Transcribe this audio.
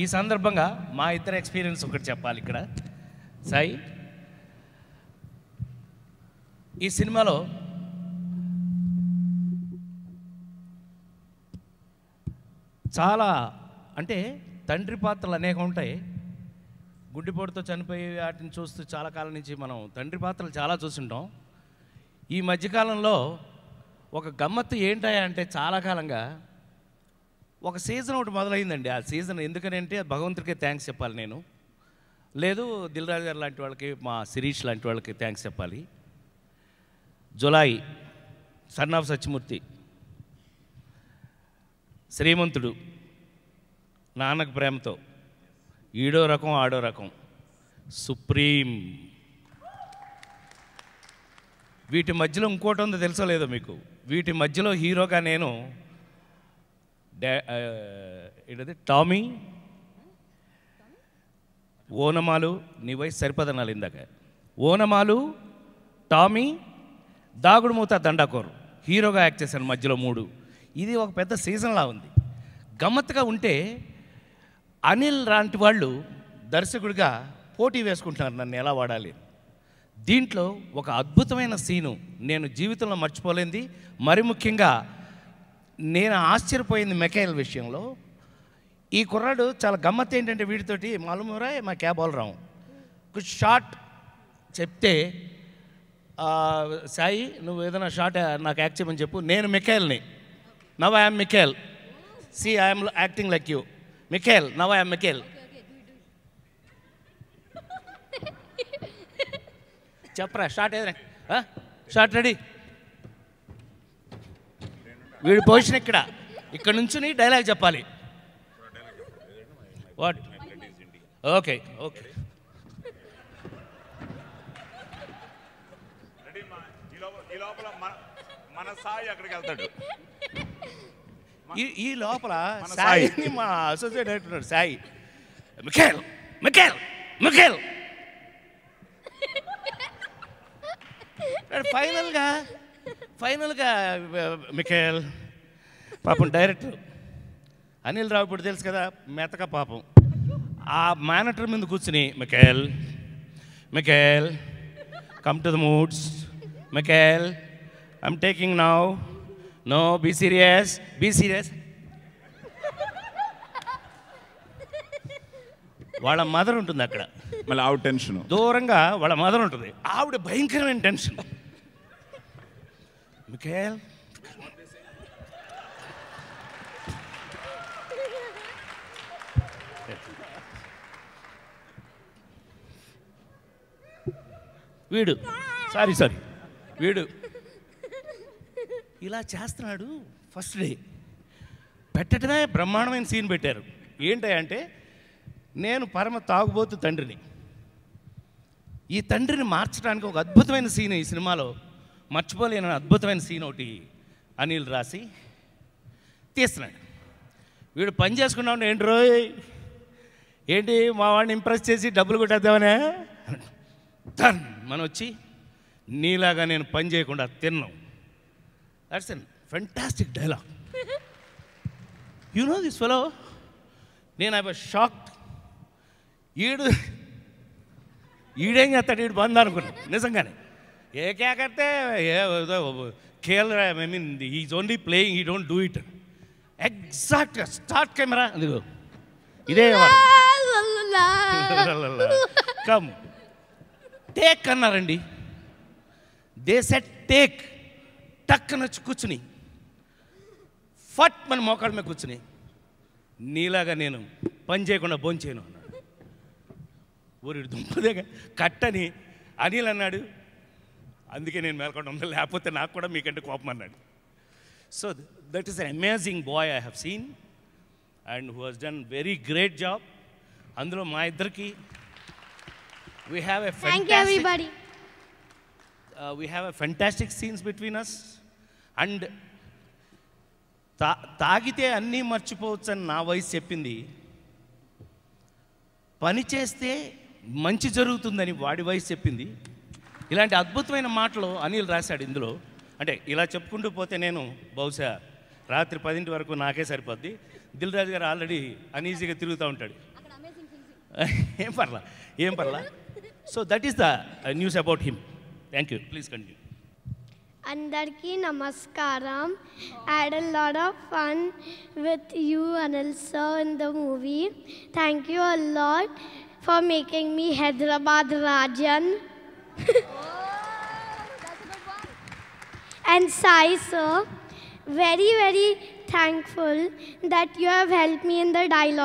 ఈ సందర్భంగా మా ఇద్దరు ఎక్స్పీరియన్స్ ఒకటి చెప్పాలి ఇక్కడ. సాయి, ఈ సినిమాలో చాలా అంటే తండ్రి పాత్రలు అనేకం ఉంటాయి. గుడ్డిపోటుతో చనిపోయి వాటిని చూస్తూ చాలా కాలం నుంచి మనం తండ్రి పాత్రలు చాలా చూస్తుంటాం. ఈ మధ్యకాలంలో ఒక గమ్మత్తు ఏంటా అంటే చాలా కాలంగా ఒక సీజన్ ఒకటి మొదలైందండి. ఆ సీజన్ ఎందుకనంటే భగవంతుడికే థ్యాంక్స్ చెప్పాలి నేను, లేదు దిల్ రాజు గారు లాంటి వాళ్ళకి, మా శిరీష్ లాంటి వాళ్ళకి థ్యాంక్స్ చెప్పాలి. జులాయి, సన్ ఆఫ్ సత్యమూర్తి, శ్రీమంతుడు, నాన్నకు ప్రేమతో, ఈడో రకం ఆడో రకం, సుప్రీం. వీటి మధ్యలో ఇంకోటి ఉందో తెలుసో లేదో మీకు. వీటి మధ్యలో హీరోగా నేను ఏంటది టామీ, ఓనమాలు, నీ వయసు సరిపదనాలు ఇందాక, ఓనమాలు, టామీ, దాగుడు మూత, దండాకోరు హీరోగా యాక్ట్ చేశాను మధ్యలో 3. ఇది ఒక పెద్ద సీజన్లా ఉంది. గమ్మత్తుగా ఉంటే అనిల్ లాంటి వాళ్ళు దర్శకుడిగా పోటీ వేసుకుంటున్నారు నన్ను ఎలా వాడాలి. దీంట్లో ఒక అద్భుతమైన సీను నేను జీవితంలో మర్చిపోలేంది. మరి ముఖ్యంగా నేను ఆశ్చర్యపోయింది మెకైల్ విషయంలో. ఈ కుర్రాడు చాలా గమ్మత్ ఏంటంటే వీడితోటి మాలూమురా మా క్యాబ్ బోల్ కొంచెం షార్ట్ చెప్తే, సాయి నువ్వు ఏదైనా షార్ట్ నాకు యాక్ట్ చేయమని చెప్పు, నేను మిఖేల్ని, now I'm Mikhail, see I'm acting like you Mikhail, now I'm Mikhail. చెప్పరా షార్ట్ ఏదైనా, షార్ట్ రెడీ. వీడి పొజిషన్ ఇక్కడ నుంచుని డైలాగ్ చెప్పాలి. వాట్ ఓకే ఓకే మన సాయి అక్కడికి వెళ్తాడు. ఈ లోపల సాయిని మా అసోసియేట్ అంటున్నాడు, సాయి మిఖేల్ మిఖేల్ మిఖేల్. ఫైనల్గా మిఖేల్ పాపం డైరెక్టర్ అనిల్ రావిపూడి తెలుసు కదా, మెతక పాపం ఆ మానిటర్ మీద కూర్చుని Michael Michael come to the moods Michael I'm taking now, no be serious be serious. వాళ్ళ మదర్ ఉంటుంది అక్కడ, మళ్ళీ ఆవిడ టెన్షన్, దూరంగా వాళ్ళ మదర్ ఉంటుంది, ఆవిడ భయంకరమైన టెన్షన్. మిఖేల్ వీడు సారీ వీడు ఇలా చేస్తున్నాడు. ఫస్ట్ డే పెట్టడమే బ్రహ్మాండమైన సీన్ పెట్టారు. ఏంటంటే నేను పరమ తాగుబోతు తండ్రిని, ఈ తండ్రిని మార్చడానికి ఒక అద్భుతమైన సీన్ ఈ సినిమాలో, మర్చిపోలేని అద్భుతమైన సీన్ ఒకటి అనిల్ రాసి తీస్తున్నాడు. వీడు పని చేసుకున్నాడు, ఏంటి రోయ్ ఏంటి మా వాడిని ఇంప్రెస్ చేసి డబ్బులు కొట్టేద్దామనే టర్న్ మనం వచ్చి నీలాగా నేను పని చేయకుండా తిన్నాం. That's an fantastic dialogue. You know this fellow, నేను ఐ వాజ్ షాక్డ్. ఈడేం చేస్తాడు, ఈడు బంద్ అనుకున్నాను నిజంగానే. ఏ కేకడితే కేల్ I mean is only playing, ఈ డోంట్ డూ ఇట్. ఎగ్జాక్ట్గా స్టార్ట్ కెమెరా అదిగో ఇదే కమ్ టేక్ అన్నారండి. దే సెట్ టేక్, టక్కన వచ్చి కూర్చుని ఫట్ మన మోకాళ్ళ మీద కూర్చుని నీలాగా నేను పని చేయకుండా భోంచేయను అన్నాడు. ఊరి దుంపదేగా కట్టని అనిల్ అన్నాడు. అందుకే నేను మేల్కొండ ఉన్నా, లేకపోతే నాకు కూడా మీకంటే కోపం అన్నాడు. So that is an amazing boy I have seen and who has done very great job. అందులో మా ఇద్దరికి we have a fantastic, thank you everybody. We have a fantastic scenes between us and తాగితే అన్నీ మర్చిపోవచ్చు అని నా వయసు చెప్పింది, పని చేస్తే మంచి జరుగుతుందని వాడి వయసు చెప్పింది. ఇలాంటి అద్భుతమైన మాటలు అనిల్ రాశాడు ఇందులో. అంటే ఇలా చెప్పుకుంటూ పోతే నేను బహుశా రాత్రి 10 వరకు నాకే సరిపోద్ది. దిల్ రాజు గారు ఆల్రెడీ అనీజీగా తిరుగుతూ ఉంటాడు. ఏం పర్లా. So that is the news about him. Thank you. Please continue. Andarki namaskaram. I had a lot of fun with you, Anil sir, in the movie. Thank you a lot for making me Hyderabad Rajan. And Sai sir, very, very thankful that you have helped me in the dialogue.